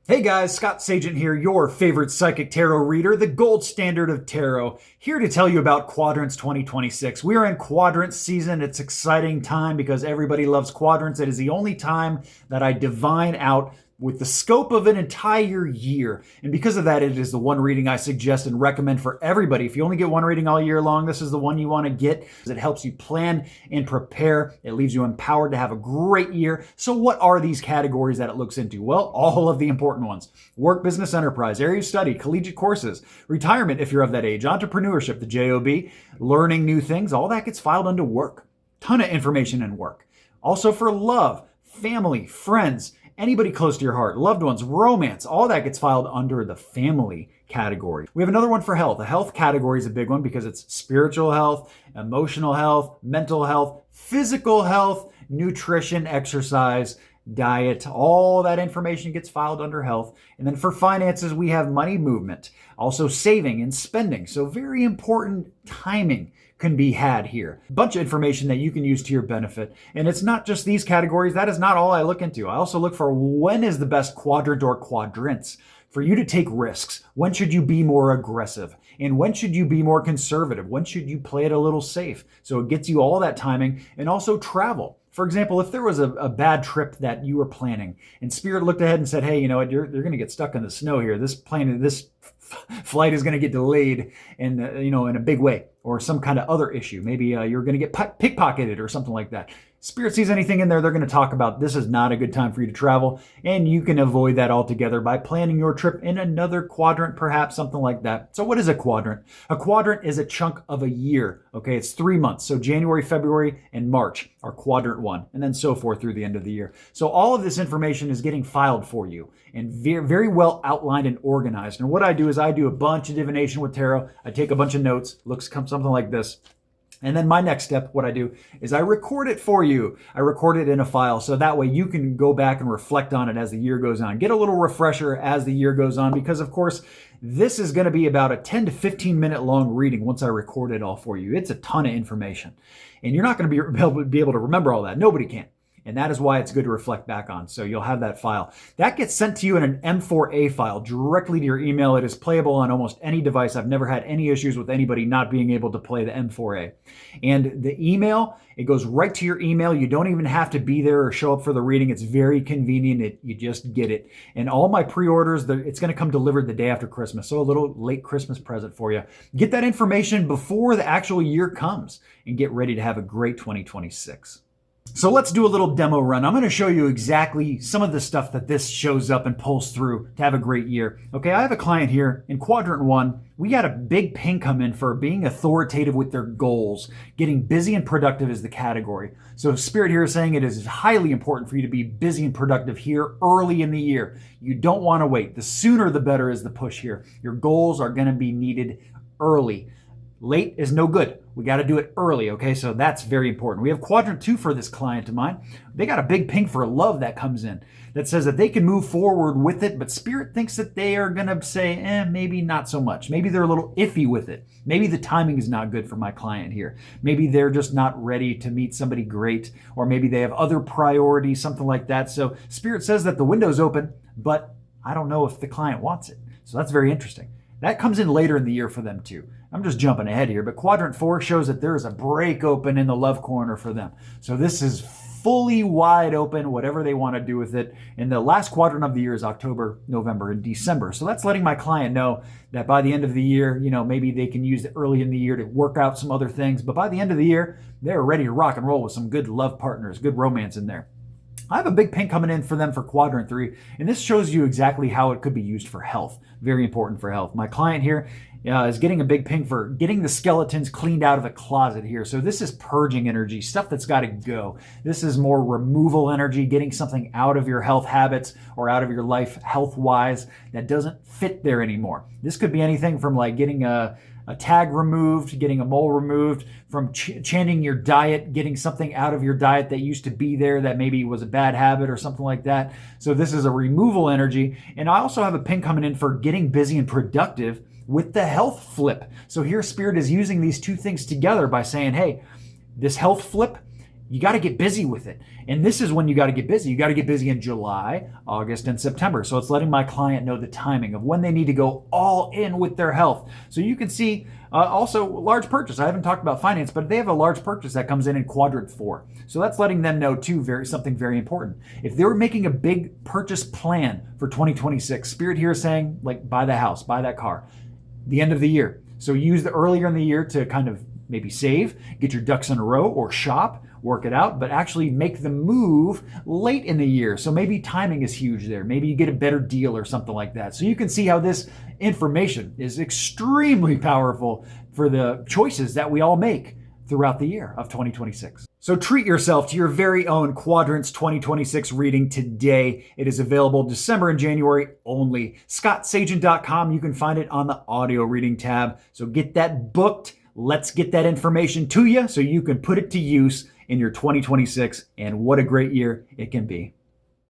Hey guys, Scott Sagent here, your favorite psychic tarot reader, the gold standard of tarot, here to tell you about Quadrants 2026. We are in Quadrants season. It's exciting time because everybody loves Quadrants. It is the only time that I divine out with the scope of an entire year. And because of that, it is the one reading I suggest and recommend for everybody. If you only get one reading all year long, this is the one you want to get. It helps you plan and prepare. It leaves you empowered to have a great year. So what are these categories that it looks into? Well, all of the important ones. Work, business, enterprise, area of study, collegiate courses, retirement if you're of that age, entrepreneurship, the JOB, learning new things, all that gets filed under work. Ton of information in work. Also for love, family, friends, anybody close to your heart, loved ones, romance, all that gets filed under the family category. We have another one for health. The health category is a big one because it's spiritual health, emotional health, mental health, physical health, nutrition, exercise, diet, all that information gets filed under health. And then for finances, we have money movement, also saving and spending. So very important timing can be had here. A bunch of information that you can use to your benefit. And it's not just these categories. That is not all I look into. I also look for when is the best quadrant or quadrants for you to take risks. When should you be more aggressive? And when should you be more conservative? When should you play it a little safe? So it gets you all that timing. And also travel. For example, if there was a bad trip that you were planning and Spirit looked ahead and said, hey, you know what, you're going to get stuck in the snow here. This flight is going to get delayed in a big way, or some kind of other issue. Maybe you're going to get pickpocketed or something like that. Spirit sees anything in there, they're going to talk about this is not a good time for you to travel, and you can avoid that altogether by planning your trip in another quadrant, perhaps something like that. So what is a quadrant? A quadrant is a chunk of a year. Okay, it's 3 months. So January, February, and March are quadrant one, and then so forth through the end of the year. So all of this information is getting filed for you and very well outlined and organized. And what I do is I do a bunch of divination with tarot. I take a bunch of notes, looks something like this. And then my next step, what I do is I record it for you. I record it in a file so that way you can go back and reflect on it as the year goes on. Get a little refresher as the year goes on because, of course, this is going to be about a 10 to 15 minute long reading once I record it all for you. It's a ton of information. And you're not going to be able to remember all that. Nobody can. And that is why it's good to reflect back on. So you'll have that file. That gets sent to you in an M4A file directly to your email. It is playable on almost any device. I've never had any issues with anybody not being able to play the M4A. And the email, it goes right to your email. You don't even have to be there or show up for the reading. It's very convenient. You just get it. And all my pre-orders, it's going to come delivered the day after Christmas. So a little late Christmas present for you. Get that information before the actual year comes and get ready to have a great 2026. So let's do a little demo run. I'm going to show you exactly some of the stuff that this shows up and pulls through to have a great year. Okay, I have a client here in quadrant one. We got a big ping come in for being authoritative with their goals. Getting busy and productive is the category. So Spirit here is saying it is highly important for you to be busy and productive here early in the year. You don't want to wait. The sooner the better is the push here. Your goals are going to be needed early. Late is no good. We got to do it early, okay? So that's very important. We have quadrant two for this client of mine. They got a big ping for love that comes in that says that they can move forward with it, but Spirit thinks that they are going to say, maybe not so much. Maybe they're a little iffy with it. Maybe the timing is not good for my client here. Maybe they're just not ready to meet somebody great, or maybe they have other priorities, something like that. So Spirit says that the window's open, but I don't know if the client wants it. So that's very interesting. That comes in later in the year for them too. I'm just jumping ahead here, but quadrant four shows that there is a break open in the love corner for them. So this is fully wide open, whatever they want to do with it. And the last quadrant of the year is October, November, and December. So that's letting my client know that by the end of the year, maybe they can use it early in the year to work out some other things. But by the end of the year, they're ready to rock and roll with some good love partners, good romance in there. I have a big ping coming in for them for quadrant three, and this shows you exactly how it could be used for health. Very important for health. My client here is getting a big ping for getting the skeletons cleaned out of the closet here. So this is purging energy, stuff that's got to go. This is more removal energy, getting something out of your health habits or out of your life health-wise that doesn't fit there anymore. This could be anything from like getting a tag removed, getting a mole removed, from chanting your diet, getting something out of your diet that used to be there that maybe was a bad habit or something like that. So this is a removal energy. And I also have a ping coming in for getting busy and productive with the health flip. So here Spirit is using these two things together by saying, hey, this health flip you got to get busy with it. And this is when you got to get busy. You got to get busy in July, August, and September. So it's letting my client know the timing of when they need to go all in with their health. So you can see also large purchase. I haven't talked about finance, but they have a large purchase that comes in quadrant 4. So that's letting them know too, something very important. If they were making a big purchase plan for 2026, Spirit here is saying, like, buy the house, buy that car, the end of the year. So use the earlier in the year to kind of maybe save, get your ducks in a row, or shop, work it out, but actually make the move late in the year. So maybe timing is huge there. Maybe you get a better deal or something like that. So you can see how this information is extremely powerful for the choices that we all make throughout the year of 2026. So treat yourself to your very own Quadrants 2026 reading today. It is available December and January only. ScottSagent.com. You can find it on the audio reading tab. So get that booked. Let's get that information to you so you can put it to use in your 2026, and what a great year it can be.